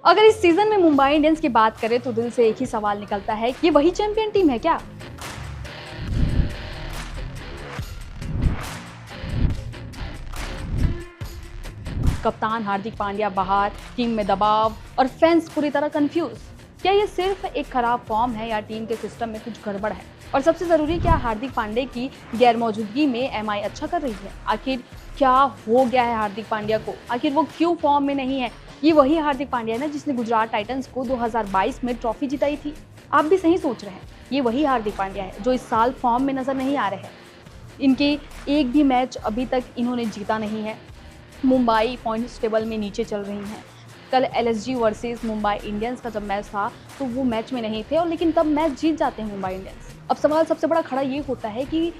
अगर इस सीजन में मुंबई इंडियंस की बात करें तो दिल से एक ही सवाल निकलता है, ये वही चैंपियन टीम है क्या? कप्तान हार्दिक पांड्या बाहर, टीम में दबाव और फैंस पूरी तरह कंफ्यूज। क्या ये सिर्फ एक खराब फॉर्म है या टीम के सिस्टम में कुछ गड़बड़ है? और सबसे जरूरी, क्या हार्दिक पांड्या की गैर मौजूदगी में एमआई अच्छा कर रही है? आखिर क्या हो गया है हार्दिक पांड्या को? आखिर वो क्यों फॉर्म में नहीं है? ये वही हार्दिक पांड्या है ना जिसने गुजरात टाइटंस को 2022 में ट्रॉफी जिताई थी। आप भी सही सोच रहे हैं, ये वही हार्दिक पांड्या है जो इस साल फॉर्म में नजर नहीं आ रहे हैं। इनके एक भी मैच अभी तक इन्होंने जीता नहीं है। मुंबई पॉइंट्स टेबल में नीचे चल रही हैं। कल एलएसजी वर्सेस मुंबई इंडियंस का जब मैच था तो वो मैच में नहीं थे, और लेकिन तब मैच जीत जाते हैं मुंबई इंडियंस। अब सवाल सबसे बड़ा खड़ा ये होता है कि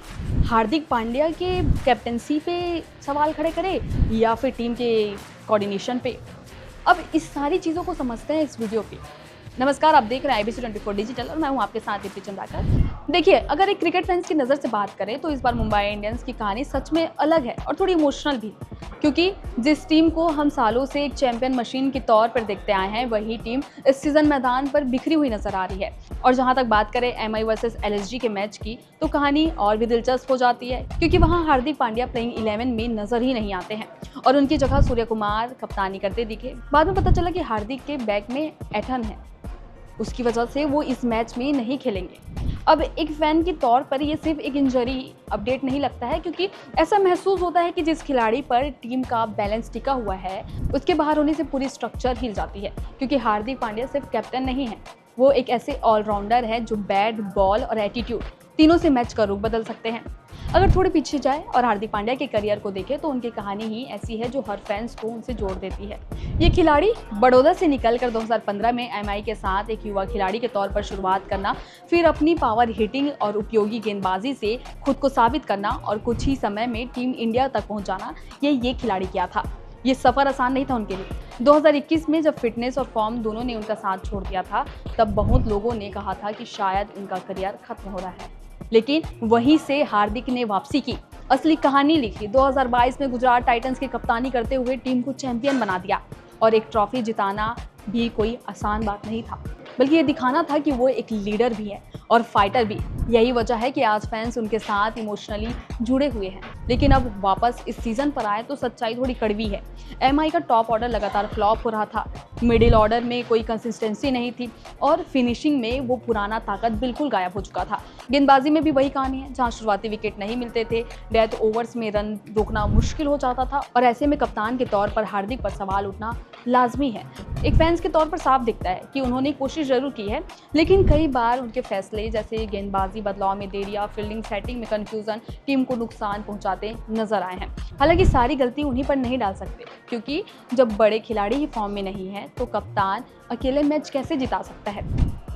हार्दिक पांड्या के कैप्टनसी पे सवाल खड़े करें या फिर टीम के कोऑर्डिनेशन पे। अब इस सारी चीज़ों को समझते हैं इस वीडियो पे। नमस्कार, आप देख रहे हैं IBC 24 डिजिटल और मैं हूं आपके साथ दीप्ति चंद्राकर। देखिए, अगर एक क्रिकेट फैंस की नज़र से बात करें तो इस बार मुंबई इंडियंस की कहानी सच में अलग है और थोड़ी इमोशनल भी, क्योंकि जिस टीम को हम सालों से एक चैंपियन मशीन के तौर पर देखते आए हैं, वही टीम इस सीजन मैदान पर बिखरी हुई नजर आ रही है। और जहां तक बात करें एमआई वर्सेस एलएसजी के मैच की, तो कहानी और भी दिलचस्प हो जाती है, क्योंकि वहां हार्दिक पांड्या प्लेइंग 11 में नजर ही नहीं आते हैं और उनकी जगह सूर्य कुमार कप्तानी करते दिखे। बाद में पता चला कि हार्दिक के बैक में ऐठन है, उसकी वजह से वो इस मैच में नहीं खेलेंगे। अब एक फैन के तौर पर ये सिर्फ एक इंजरी अपडेट नहीं लगता है, क्योंकि ऐसा महसूस होता है कि जिस खिलाड़ी पर टीम का बैलेंस टिका हुआ है उसके बाहर होने से पूरी स्ट्रक्चर हिल जाती है। क्योंकि हार्दिक पांड्या सिर्फ कैप्टन नहीं है, वो एक ऐसे ऑलराउंडर है जो बैट, बॉल और एटीट्यूड तीनों से मैच का रुख बदल सकते हैं। अगर थोड़े पीछे जाए और हार्दिक पांड्या के करियर को देखें तो उनकी कहानी ही ऐसी है जो हर फैंस को उनसे जोड़ देती है। ये खिलाड़ी बड़ौदा से निकलकर 2015 में एमआई के साथ एक युवा खिलाड़ी के तौर पर शुरुआत करना, फिर अपनी पावर हिटिंग और उपयोगी गेंदबाजी से खुद को साबित करना और कुछ ही समय में टीम इंडिया तक पहुंच जाना, ये खिलाड़ी किया था। ये सफ़र आसान नहीं था उनके लिए। 2021 में जब फिटनेस और फॉर्म दोनों ने उनका साथ छोड़ दिया था, तब बहुत लोगों ने कहा था कि शायद उनका करियर खत्म हो रहा है, लेकिन वहीं से हार्दिक ने वापसी की, असली कहानी लिखी। 2022 में गुजरात टाइटंस की कप्तानी करते हुए टीम को चैंपियन बना दिया, और एक ट्रॉफी जिताना भी कोई आसान बात नहीं था, बल्कि ये दिखाना था कि वो एक लीडर भी है और फाइटर भी। यही वजह है कि आज फैंस उनके साथ इमोशनली जुड़े हुए हैं। लेकिन अब वापस इस सीज़न पर आए तो सच्चाई थोड़ी कड़वी है। एमआई का टॉप ऑर्डर लगातार फ्लॉप हो रहा था, मिडिल ऑर्डर में कोई कंसिस्टेंसी नहीं थी, और फिनिशिंग में वो पुराना ताकत बिल्कुल गायब हो चुका था। गेंदबाजी में भी वही कहानी है, जहाँ शुरुआती विकेट नहीं मिलते थे, डेथ ओवर्स में रन रोकना मुश्किल हो जाता था, और ऐसे में कप्तान के तौर पर हार्दिक पर सवाल उठना लाजमी है। एक फैंस के तौर पर साफ दिखता है कि उन्होंने कोशिश जरूर की है, लेकिन कई बार उनके फैसले जैसे गेंदबाजी बदलाव में देरी या फील्डिंग सेटिंग में कंफ्यूजन टीम को नुकसान पहुंचाते नजर आए हैं। हालांकि सारी गलती उन्हीं पर नहीं डाल सकते, क्योंकि जब बड़े खिलाड़ी ही फॉर्म में नहीं है तो कप्तान अकेले मैच कैसे जिता सकता है?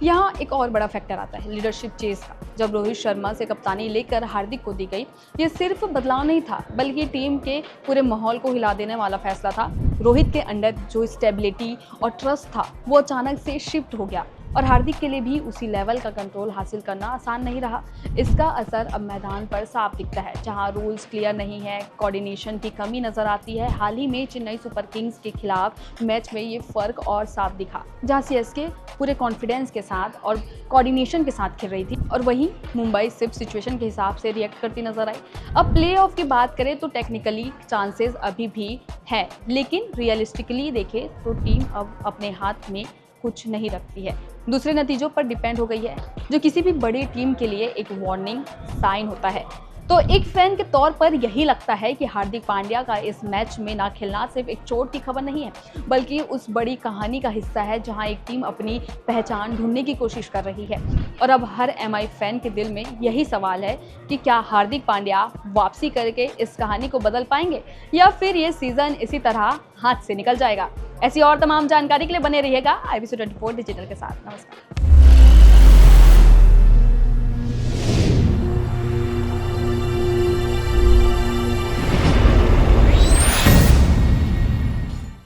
यहाँ एक और बड़ा फैक्टर आता है, लीडरशिप चेस का। जब रोहित शर्मा से कप्तानी लेकर हार्दिक को दी गई, ये सिर्फ बदलाव नहीं था, बल्कि टीम के पूरे माहौल को हिला देने वाला फैसला था। रोहित के अंदर जो स्टेबिलिटी और ट्रस्ट था वो अचानक से शिफ्ट हो गया, और हार्दिक के लिए भी उसी लेवल का कंट्रोल हासिल करना आसान नहीं रहा। इसका असर अब मैदान पर साफ दिखता है, जहां रूल्स क्लियर नहीं है, कोऑर्डिनेशन की कमी नजर आती है। हाल ही में चेन्नई सुपर किंग्स के खिलाफ मैच में ये फर्क और साफ दिखा, जहां सीएसके पूरे कॉन्फिडेंस के साथ और कोऑर्डिनेशन के साथ खेल रही थी, और वहीं मुंबई सिर्फ सिचुएशन के हिसाब से रिएक्ट करती नजर आई। अब प्ले ऑफ की बात करें तो टेक्निकली चांसेस अभी भी है, लेकिन रियलिस्टिकली देखें तो टीम अब अपने हाथ में कुछ नहीं रखती है, दूसरे नतीजों पर डिपेंड हो गई है, जो किसी भी बड़ी टीम के लिए एक वार्निंग साइन होता है। तो एक फैन के तौर पर यही लगता है कि हार्दिक पांड्या का इस मैच में ना खेलना सिर्फ एक चोट की खबर नहीं है, बल्कि उस बड़ी कहानी का हिस्सा है जहां एक टीम अपनी पहचान ढूंढने की कोशिश कर रही है। और अब हर एमआई फैन के दिल में यही सवाल है कि क्या हार्दिक पांड्या वापसी करके इस कहानी को बदल पाएंगे, या फिर ये सीजन इसी तरह हाथ से निकल जाएगा? ऐसी और तमाम जानकारी के लिए बने रहिएगा IBC 24 डिजिटल के साथ। नमस्कार।